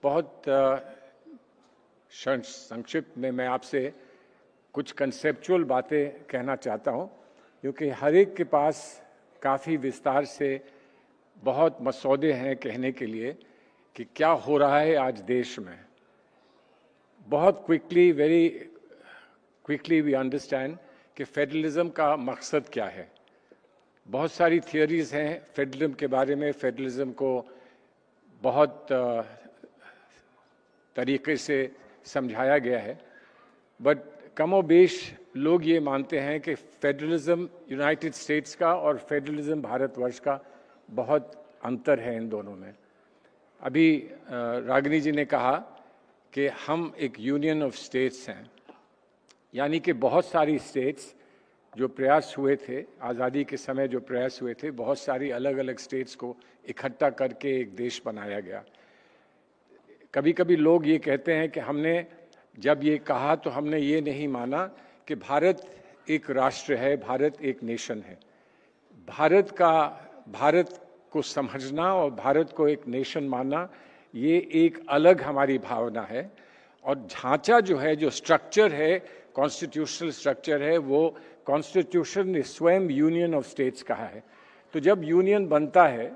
बहुत संक्षिप्त में मैं आपसे कुछ कंसेप्चुअल बातें कहना चाहता हूं, क्योंकि हर एक के पास काफ़ी विस्तार से बहुत मसौदे हैं कहने के लिए कि क्या हो रहा है आज देश में। बहुत वेरी क्विकली वी अंडरस्टैंड कि फेडरलिज्म का मकसद क्या है। बहुत सारी थियरीज हैं फेडरलिज्म के बारे में। फेडरलिज्म को बहुत तरीके से समझाया गया है, बट कमोबेश लोग ये मानते हैं कि फेडरलिज्म यूनाइटेड स्टेट्स का और फेडरलिज्म भारतवर्ष का बहुत अंतर है इन दोनों में। अभी रागिनी जी ने कहा कि हम एक यूनियन ऑफ स्टेट्स हैं, यानी कि बहुत सारी स्टेट्स जो प्रयास हुए थे आज़ादी के समय, जो प्रयास हुए थे, बहुत सारी अलग अलग स्टेट्स को इकट्ठा करके एक देश बनाया गया। कभी कभी लोग ये कहते हैं कि हमने जब ये कहा तो हमने ये नहीं माना कि भारत एक राष्ट्र है, भारत एक नेशन है। भारत को समझना और भारत को एक नेशन मानना, ये एक अलग हमारी भावना है। और ढांचा जो है, जो स्ट्रक्चर है, कॉन्स्टिट्यूशनल स्ट्रक्चर है, वो कॉन्स्टिट्यूशन ने स्वयं यूनियन ऑफ स्टेट्स कहा है। तो जब यूनियन बनता है,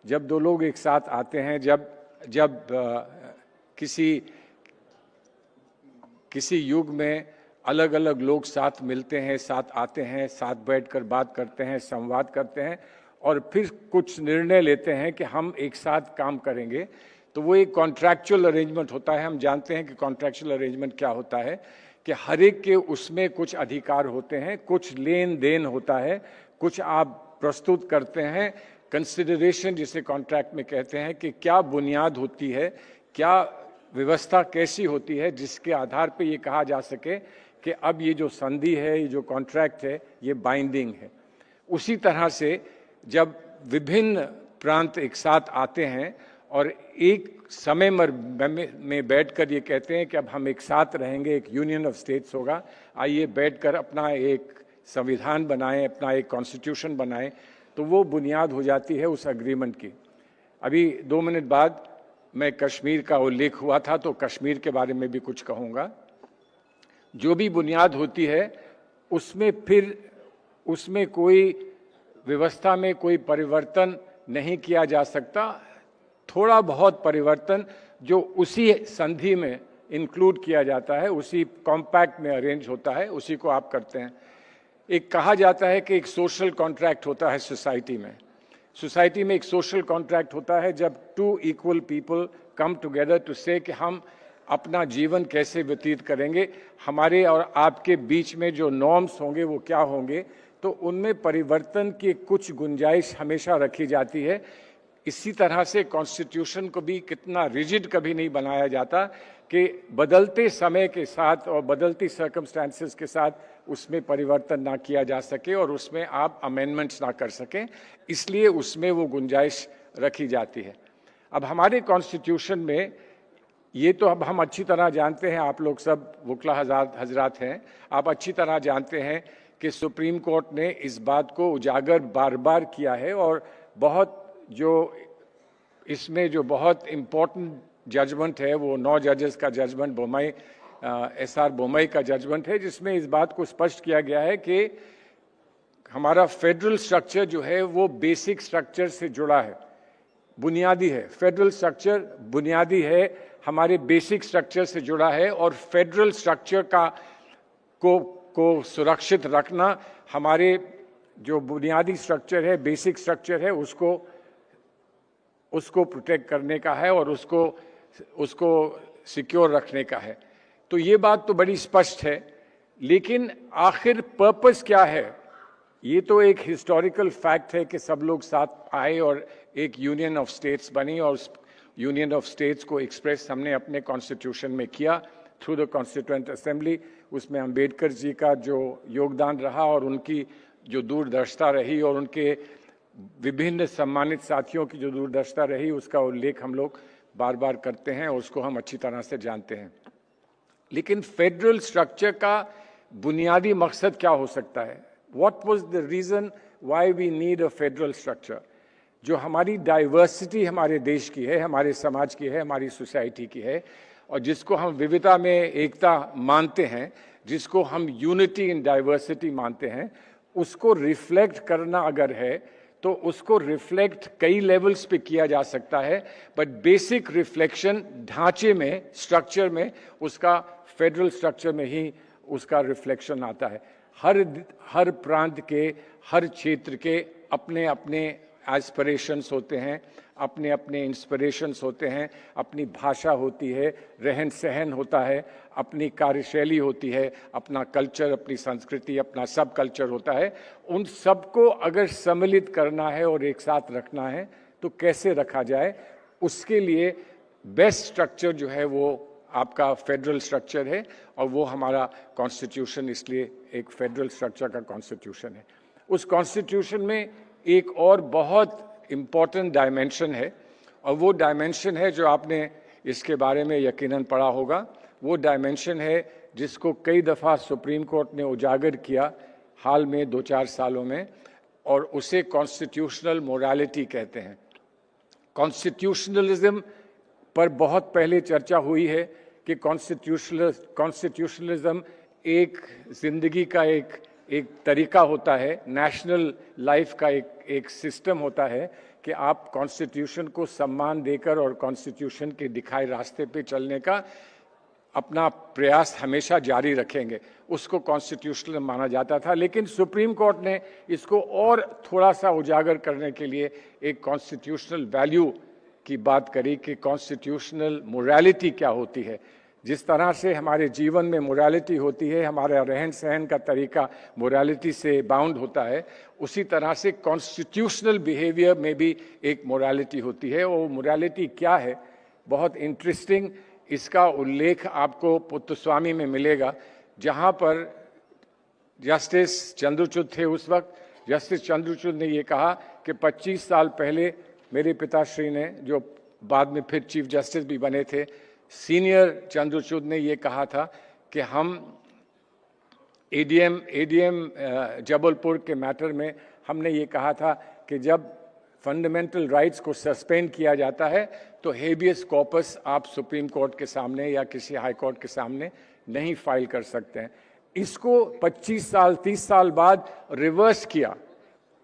जब दो लोग एक साथ आते हैं, जब किसी युग में अलग अलग लोग साथ मिलते हैं, साथ आते हैं, साथ बैठकर बात करते हैं, संवाद करते हैं और फिर कुछ निर्णय लेते हैं कि हम एक साथ काम करेंगे, तो वो एक कॉन्ट्रैक्चुअल अरेंजमेंट होता है। हम जानते हैं कि कॉन्ट्रैक्चुअल अरेंजमेंट क्या होता है, कि हर एक के उसमें कुछ अधिकार होते हैं, कुछ लेन देन होता है, कुछ आप प्रस्तुत करते हैं, कंसिडरेशन जिसे कॉन्ट्रैक्ट में कहते हैं, कि क्या बुनियाद होती है, क्या व्यवस्था कैसी होती है, जिसके आधार पे ये कहा जा सके कि अब ये जो संधि है, ये जो कॉन्ट्रैक्ट है, ये बाइंडिंग है। उसी तरह से जब विभिन्न प्रांत एक साथ आते हैं और एक समय में बैठकर ये कहते हैं कि अब हम एक साथ रहेंगे, एक यूनियन ऑफ स्टेट्स होगा, आइए बैठकर अपना एक संविधान बनाएं, अपना एक कॉन्स्टिट्यूशन बनाएं, तो वो बुनियाद हो जाती है उस एग्रीमेंट की। अभी 2 मिनट बाद मैं कश्मीर का उल्लेख हुआ था, तो कश्मीर के बारे में भी कुछ कहूँगा। जो भी बुनियाद होती है उसमें कोई व्यवस्था में कोई परिवर्तन नहीं किया जा सकता। थोड़ा बहुत परिवर्तन जो उसी संधि में इंक्लूड किया जाता है, उसी कॉम्पैक्ट में अरेंज होता है, उसी को आप करते हैं। एक कहा जाता है कि एक सोशल कॉन्ट्रैक्ट होता है सोसाइटी में एक सोशल कॉन्ट्रैक्ट होता है जब 2 equal people come together to say कि हम अपना जीवन कैसे व्यतीत करेंगे, हमारे और आपके बीच में जो नॉर्म्स होंगे वो क्या होंगे, तो उनमें परिवर्तन की कुछ गुंजाइश हमेशा रखी जाती है। इसी तरह से कॉन्स्टिट्यूशन को भी कितना रिजिड कभी नहीं बनाया जाता कि बदलते समय के साथ और बदलती सर्कमस्टेंसेस के साथ उसमें परिवर्तन ना किया जा सके और उसमें आप अमेंडमेंट्स ना कर सकें, इसलिए उसमें वो गुंजाइश रखी जाती है। अब हमारे कॉन्स्टिट्यूशन में ये तो अब हम अच्छी तरह जानते हैं, आप लोग सब वकील हजरात हैं, आप अच्छी तरह जानते हैं कि सुप्रीम कोर्ट ने इस बात को उजागर बार बार किया है और इसमें जो बहुत इम्पोर्टेंट जजमेंट है वो 9 जजेस का जजमेंट SR बोम्मई का जजमेंट है, जिसमें इस बात को स्पष्ट किया गया है कि हमारा फेडरल स्ट्रक्चर जो है वो बेसिक स्ट्रक्चर से जुड़ा है, बुनियादी है। फेडरल स्ट्रक्चर बुनियादी है, हमारे बेसिक स्ट्रक्चर से जुड़ा है और फेडरल स्ट्रक्चर को सुरक्षित रखना, हमारे जो बुनियादी स्ट्रक्चर है, बेसिक स्ट्रक्चर है, उसको प्रोटेक्ट करने का है और उसको सिक्योर रखने का है। तो ये बात तो बड़ी स्पष्ट है, लेकिन आखिर पर्पस क्या है? ये तो एक हिस्टोरिकल फैक्ट है कि सब लोग साथ आए और एक यूनियन ऑफ स्टेट्स बनी और उस यूनियन ऑफ स्टेट्स को एक्सप्रेस हमने अपने कॉन्स्टिट्यूशन में किया थ्रू द कॉन्स्टिट्यूएंट असेंबली। उसमें अंबेडकर जी का जो योगदान रहा और उनकी जो दूरदर्शिता रही और उनके विभिन्न सम्मानित साथियों की जो दूरदर्शिता रही, उसका उल्लेख हम लोग बार बार करते हैं और उसको हम अच्छी तरह से जानते हैं। लेकिन फेडरल स्ट्रक्चर का बुनियादी मकसद क्या हो सकता है? What was the reason why we need a federal structure? जो हमारी डाइवर्सिटी हमारे देश की है, हमारे समाज की है, हमारी सोसाइटी की है, और जिसको हम विविधता में एकता मानते हैं, जिसको हम यूनिटी इन डाइवर्सिटी मानते हैं, उसको रिफ्लेक्ट करना अगर है तो उसको रिफ्लेक्ट कई लेवल्स पे किया जा सकता है, बट बेसिक रिफ्लेक्शन ढांचे में, स्ट्रक्चर में, उसका फेडरल स्ट्रक्चर में ही उसका रिफ्लेक्शन आता है। हर प्रांत के, हर क्षेत्र के अपने अपने एस्पिरेशंस होते हैं, अपने अपने इंस्पिरेशंस होते हैं, अपनी भाषा होती है, रहन सहन होता है, अपनी कार्यशैली होती है, अपना कल्चर, अपनी संस्कृति, अपना सब कल्चर होता है। उन सबको अगर सम्मिलित करना है और एक साथ रखना है तो कैसे रखा जाए, उसके लिए बेस्ट स्ट्रक्चर जो है वो आपका फेडरल स्ट्रक्चर है, और वो हमारा कॉन्स्टिट्यूशन इसलिए एक फेडरल स्ट्रक्चर का कॉन्स्टिट्यूशन है। उस कॉन्स्टिट्यूशन में एक और बहुत इम्पॉर्टेंट डायमेंशन है, और वो डायमेंशन है जो आपने इसके बारे में यकीनन पढ़ा होगा। वो डायमेंशन है जिसको कई दफ़ा सुप्रीम कोर्ट ने उजागर किया हाल में 2-4 सालों में, और उसे कॉन्स्टिट्यूशनल मोरालिटी कहते हैं। कॉन्स्टिट्यूशनलिज्म पर बहुत पहले चर्चा हुई है कि कॉन्स्टिट्यूशनलिज्म एक जिंदगी का एक तरीका होता है, नेशनल लाइफ का एक सिस्टम होता है कि आप कॉन्स्टिट्यूशन को सम्मान देकर और कॉन्स्टिट्यूशन के दिखाए रास्ते पे चलने का अपना प्रयास हमेशा जारी रखेंगे। उसको कॉन्स्टिट्यूशनल माना जाता था, लेकिन सुप्रीम कोर्ट ने इसको और थोड़ा सा उजागर करने के लिए एक कॉन्स्टिट्यूशनल वैल्यू की बात करी कि कॉन्स्टिट्यूशनल मोरालिटी क्या होती है। जिस तरह से हमारे जीवन में मोरालिटी होती है, हमारा रहन सहन का तरीका मोरालिटी से बाउंड होता है, उसी तरह से कॉन्स्टिट्यूशनल बिहेवियर में भी एक मोरालिटी होती है। और मोरालिटी क्या है, बहुत इंटरेस्टिंग, इसका उल्लेख आपको पुत्तस्वामी में मिलेगा, जहाँ पर जस्टिस चंद्रचूड़ थे उस वक्त। जस्टिस चंद्रचूड़ ने ये कहा कि 25 साल पहले मेरे पिताश्री ने, जो बाद में फिर चीफ जस्टिस भी बने थे, सीनियर चंद्रचूड़ ने ये कहा था कि हम एडीएम जबलपुर के मैटर में हमने ये कहा था कि जब फंडामेंटल राइट्स को सस्पेंड किया जाता है तो हेबियस कॉर्पस आप सुप्रीम कोर्ट के सामने या किसी हाई कोर्ट के सामने नहीं फाइल कर सकते हैं। इसको 25 साल 30 साल बाद रिवर्स किया।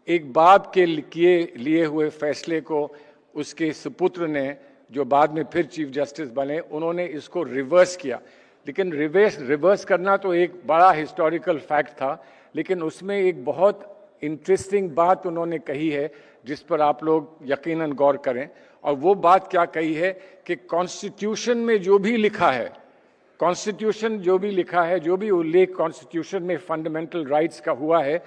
एक बाप के लिए हुए फैसले को उसके सुपुत्र ने, जो बाद में फिर चीफ जस्टिस बने, उन्होंने इसको रिवर्स किया। लेकिन रिवर्स करना तो एक बड़ा हिस्टोरिकल फैक्ट था, लेकिन उसमें एक बहुत इंटरेस्टिंग बात उन्होंने कही है जिस पर आप लोग यकीनन गौर करें। और वो बात क्या कही है कि कॉन्स्टिट्यूशन में जो भी लिखा है, कॉन्स्टिट्यूशन जो भी लिखा है, जो भी उल्लेख कॉन्स्टिट्यूशन में फंडामेंटल राइट्स का हुआ है,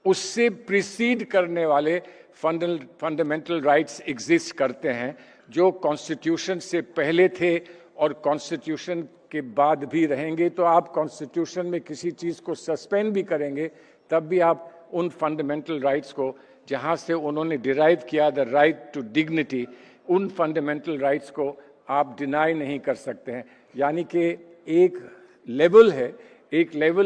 उससे प्रीसीड करने वाले फंडामेंटल राइट्स एग्जिस्ट करते हैं, जो कॉन्स्टिट्यूशन से पहले थे और कॉन्स्टिट्यूशन के बाद भी रहेंगे। तो आप कॉन्स्टिट्यूशन में किसी चीज़ को सस्पेंड भी करेंगे, तब भी आप उन फंडामेंटल राइट्स को, जहाँ से उन्होंने डिराइव किया द राइट टू डिग्निटी, उन फंडामेंटल राइट्स को आप डिनाई नहीं कर सकते हैं। यानी कि एक लेवल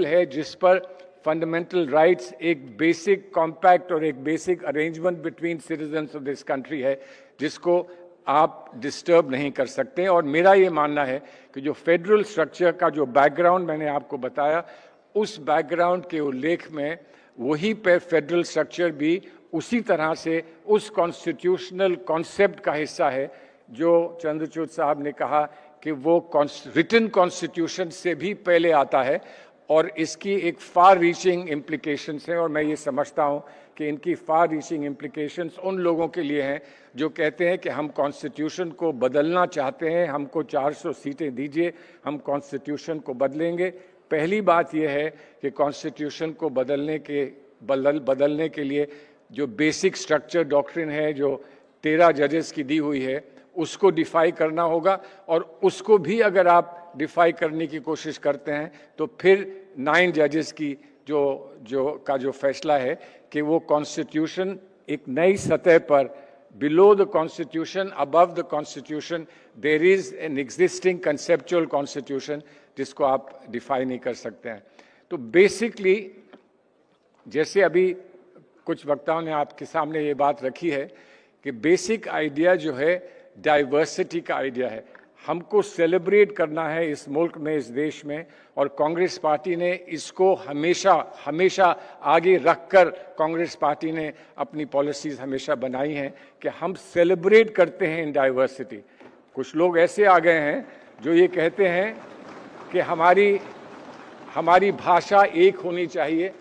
है जिस पर फंडामेंटल राइट्स एक बेसिक कॉम्पैक्ट और एक basic arrangement between citizens of this country है, जिसको आप डिस्टर्ब नहीं कर सकते। और मेरा ये मानना है कि जो फेडरल स्ट्रक्चर का जो बैकग्राउंड मैंने आपको बताया, उस बैकग्राउंड के उल्लेख में वही पे फेडरल स्ट्रक्चर भी उसी तरह से उस कॉन्स्टिट्यूशनल कॉन्सेप्ट का हिस्सा है जो चंद्रचूड़ साहब ने कहा कि वो रिटन कॉन्स्टिट्यूशन से भी पहले आता है, और इसकी एक फार रीचिंग इम्प्लीकेशंस हैं। और मैं ये समझता हूँ कि इनकी फार रीचिंग इम्प्लीकेशंस उन लोगों के लिए हैं जो कहते हैं कि हम कॉन्स्टिट्यूशन को बदलना चाहते हैं, हमको 400 सीटें दीजिए, हम कॉन्स्टिट्यूशन को बदलेंगे। पहली बात यह है कि कॉन्स्टिट्यूशन को बदलने के लिए जो बेसिक स्ट्रक्चर डॉक्ट्रिन है, जो 13 जजेस की दी हुई है, उसको डिफाई करना होगा। और उसको भी अगर आप डिफाई करने की कोशिश करते हैं तो फिर 9 जजेस की जो फैसला है कि वो कॉन्स्टिट्यूशन एक नई सतह पर, below the constitution, above the constitution, there is an existing conceptual constitution, जिसको आप डिफाई नहीं कर सकते हैं। तो बेसिकली जैसे अभी कुछ वक्ताओं ने आपके सामने ये बात रखी है कि बेसिक आइडिया जो है डाइवर्सिटी का आइडिया है। हमको सेलिब्रेट करना है इस मुल्क में, इस देश में, और कांग्रेस पार्टी ने इसको हमेशा हमेशा आगे रखकर कांग्रेस पार्टी ने अपनी पॉलिसीज हमेशा बनाई हैं कि हम सेलिब्रेट करते हैं इन डाइवर्सिटी। कुछ लोग ऐसे आ गए हैं जो ये कहते हैं कि हमारी भाषा एक होनी चाहिए,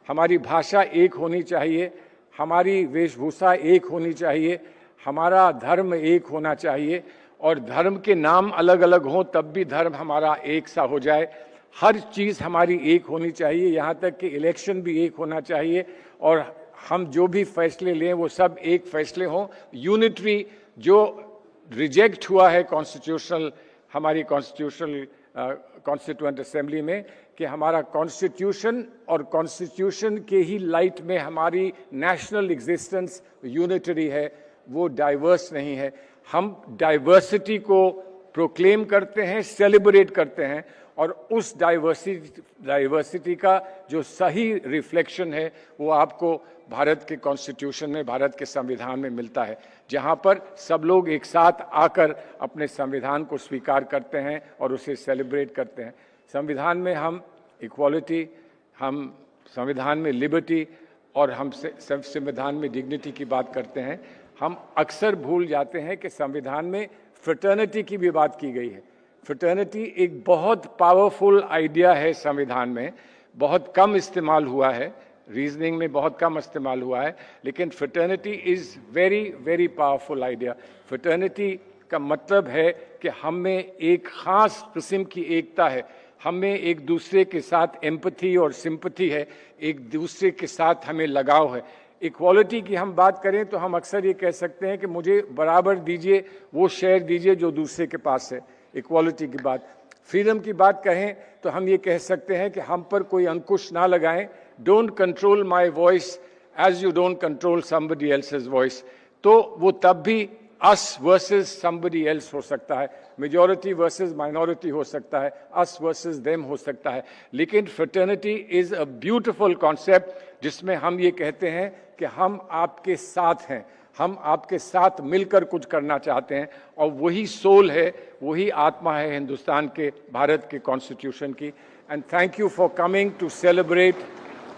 हमारी भाषा एक होनी चाहिए, हमारी वेशभूषा एक होनी चाहिए, हमारा धर्म एक होना चाहिए, और धर्म के नाम अलग अलग हों तब भी धर्म हमारा एक सा हो जाए। हर चीज़ हमारी एक होनी चाहिए, यहाँ तक कि इलेक्शन भी एक होना चाहिए, और हम जो भी फैसले लें वो सब एक फैसले हों, यूनिटरी। जो रिजेक्ट हुआ है कॉन्स्टिट्यूशनल, हमारी कॉन्स्टिट्यूएंट असेंबली में, कि हमारा कॉन्स्टिट्यूशन और कॉन्स्टिट्यूशन के ही लाइट में हमारी नेशनल एग्जिस्टेंस यूनिटरी है, वो डाइवर्स नहीं है। हम डाइवर्सिटी को प्रोक्लेम करते हैं, सेलिब्रेट करते हैं, और उस डाइवर्सिटी का जो सही रिफ्लेक्शन है वो आपको भारत के कॉन्स्टिट्यूशन में, भारत के संविधान में मिलता है, जहां पर सब लोग एक साथ आकर अपने संविधान को स्वीकार करते हैं और उसे सेलिब्रेट करते हैं। संविधान में हम इक्वालिटी, हम संविधान में लिबर्टी, और हम संविधान में डिग्निटी की बात करते हैं। हम अक्सर भूल जाते हैं कि संविधान में फ्रेटर्निटी की भी बात की गई है। फ्रेटर्निटी एक बहुत पावरफुल आइडिया है, संविधान में बहुत कम इस्तेमाल हुआ है, रीजनिंग में बहुत कम इस्तेमाल हुआ है, लेकिन fraternity is very very powerful idea. Fraternity का मतलब है कि हम में एक ख़ास किस्म की एकता है, हम में एक दूसरे के साथ एम्पैथी और सिंपैथी है, एक दूसरे के साथ हमें लगाव है। इक्वालिटी की हम बात करें तो हम अक्सर ये कह सकते हैं कि मुझे बराबर दीजिए, वो शेयर दीजिए जो दूसरे के पास है, इक्वालिटी की बात। फ्रीडम की बात कहें तो हम ये कह सकते हैं कि हम पर कोई अंकुश ना लगाएं, don't control my voice as you don't control somebody else's voice. तो वो तब भी अस वर्सेस समबडी एल्स हो सकता है, मेजॉरिटी वर्सेस माइनॉरिटी हो सकता है, अस वर्सेस देम हो सकता है, लेकिन fraternity is a beautiful concept जिसमें हम ये कहते हैं कि हम आपके साथ हैं, हम आपके साथ मिलकर कुछ करना चाहते हैं, और वही सोल है, वही आत्मा है हिंदुस्तान के, भारत के कॉन्स्टिट्यूशन की। And thank you for coming to celebrate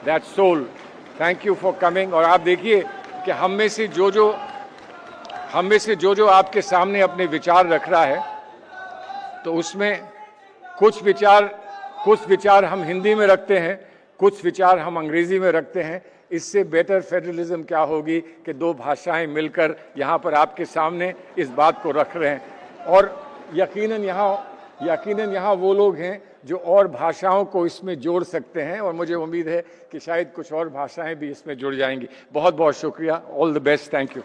that soul, thank you for coming. और आप देखिए कि हम में से जो आपके सामने अपने विचार रख रहा है, तो उसमें कुछ विचार हम हिंदी में रखते हैं, कुछ विचार हम अंग्रेजी में रखते हैं। इससे बेटर फेडरलिज्म क्या होगी कि दो भाषाएं मिलकर यहाँ पर आपके सामने इस बात को रख रहे हैं। और यकीनन यहाँ वो लोग हैं जो और भाषाओं को इसमें जोड़ सकते हैं, और मुझे उम्मीद है कि शायद कुछ और भाषाएं भी इसमें जुड़ जाएंगी। बहुत बहुत शुक्रिया, all the best, thank you.